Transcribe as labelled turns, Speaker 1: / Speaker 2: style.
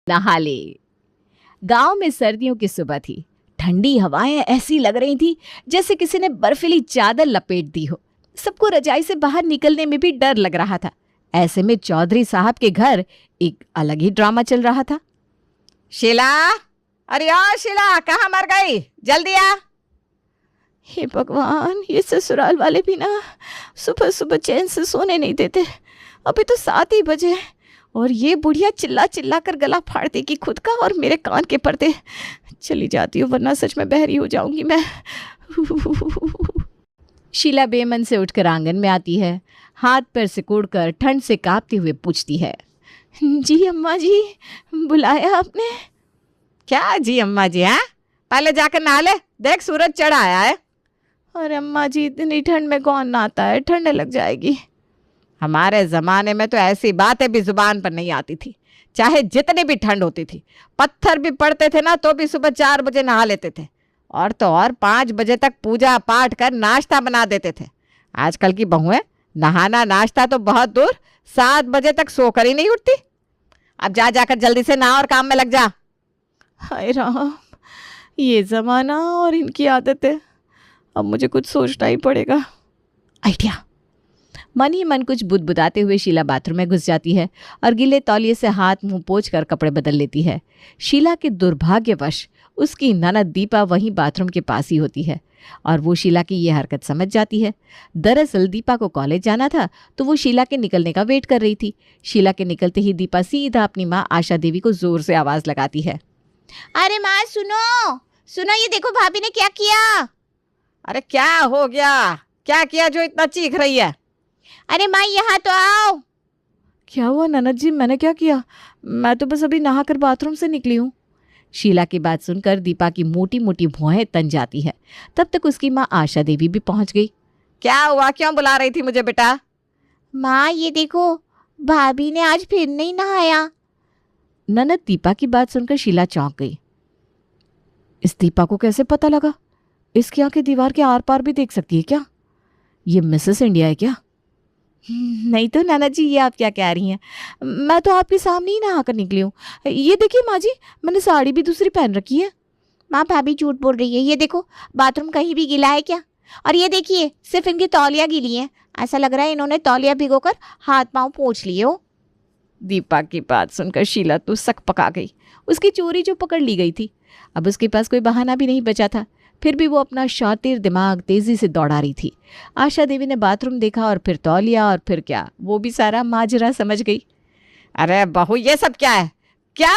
Speaker 1: नहा ले। गांव में सर्दियों की सुबह थी। ठंडी हवाएं ऐसी लग रही थी जैसे किसी ने बर्फीली चादर लपेट दी हो। सबको रजाई से बाहर निकलने में भी डर लग रहा था। ऐसे में चौधरी साहब के घर एक अलग ही ड्रामा चल रहा था।
Speaker 2: शीला, अरे यार शीला, कहाँ मर गई? जल्दी आ।
Speaker 1: हे भगवान, ये ससुराल वाले भी ना सुबह सुबह चैन से सोने नहीं देते। अभी तो 7 ही बजे और ये बुढ़िया चिल्ला चिल्ला कर गला फाड़ देगी खुद का और मेरे कान के पर्दे। चली जाती हूँ वरना सच में बहरी हो जाऊंगी मैं। शीला बेमन से उठकर आंगन में आती है। हाथ पैर सिकुड़कर ठंड से कांपते हुए पूछती है, जी अम्मा जी, बुलाया आपने?
Speaker 2: क्या जी अम्मा जी? हैं? पहले जाकर नहा ले, देख सूरज चढ़ आया है।
Speaker 1: अरे अम्मा जी, इतनी ठंड में कौन नहाता है, ठंड लग जाएगी।
Speaker 2: हमारे ज़माने में तो ऐसी बातें भी जुबान पर नहीं आती थी। चाहे जितनी भी ठंड होती थी, पत्थर भी पड़ते थे ना, तो भी सुबह 4 बजे नहा लेते थे। और तो और 5 बजे तक पूजा पाठ कर नाश्ता बना देते थे। आजकल की बहुएं नहाना नाश्ता तो बहुत दूर, 7 बजे तक सोकर ही नहीं उठती। अब जा जाकर जल्दी से नहा और काम में लग जा।
Speaker 1: हाय राम, ये ज़माना और इनकी आदतें। अब मुझे कुछ सोचना ही पड़ेगा। आइडिया। मन ही मन कुछ बुदबुदाते हुए शीला बाथरूम में घुस जाती है और गीले तौलिए से हाथ मुंह पोंछकर कपड़े बदल लेती है। शीला के दुर्भाग्यवश उसकी ननद दीपा वहीं बाथरूम के पास ही होती है और वो शीला की ये हरकत समझ जाती है। दरअसल दीपा को कॉलेज जाना था तो वो शीला के निकलने का वेट कर रही थी। शीला के निकलते ही दीपा सीधा अपनी माँ आशा देवी को जोर से आवाज लगाती है,
Speaker 3: अरे माँ सुनो सुनो, ये देखो भाभी ने क्या किया।
Speaker 2: अरे क्या हो गया? क्या किया जो इतना चीख रही है?
Speaker 3: अरे माँ यहाँ तो आओ।
Speaker 1: क्या हुआ ननद जी, मैंने क्या किया? मैं तो बस अभी नहाकर बाथरूम से निकली हूँ। शीला की बात सुनकर दीपा की मोटी मोटी भौहें तन जाती है। तब तक उसकी माँ आशा देवी भी पहुंच गई।
Speaker 2: क्या हुआ? क्यों बुला रही थी मुझे बेटा?
Speaker 3: माँ ये देखो, भाभी ने आज फिर नहीं नहाया।
Speaker 1: ननद दीपा की बात सुनकर शीला चौंक गई। इस दीपा को कैसे पता लगा? इसकी आंखें दीवार के आर पार भी देख सकती है क्या? ये मिसेस इंडिया है क्या? नहीं तो ननद जी, ये आप क्या कह रही हैं? मैं तो आपके सामने ही नहाकर निकली हूँ। ये देखिए माँ जी, मैंने साड़ी भी दूसरी पहन रखी है।
Speaker 3: माँ भाभी झूठ बोल रही है। ये देखो, बाथरूम कहीं भी गीला है क्या? और ये देखिए, सिर्फ इनकी तौलिया गीली है। ऐसा लग रहा है इन्होंने तौलिया भिगोकर हाथ पांव पोंछ लिए हो।
Speaker 1: दीपा की बात सुनकर शीला तो सक पका गई। उसकी चोरी जो पकड़ ली गई थी, अब उसके पास कोई बहाना भी नहीं बचा था। फिर भी वो अपना शातिर दिमाग तेजी से दौड़ा रही थी। आशा देवी ने बाथरूम देखा और फिर तौलिया और फिर क्या, वो भी सारा माजरा समझ गई।
Speaker 2: अरे बहू, ये सब क्या है? क्या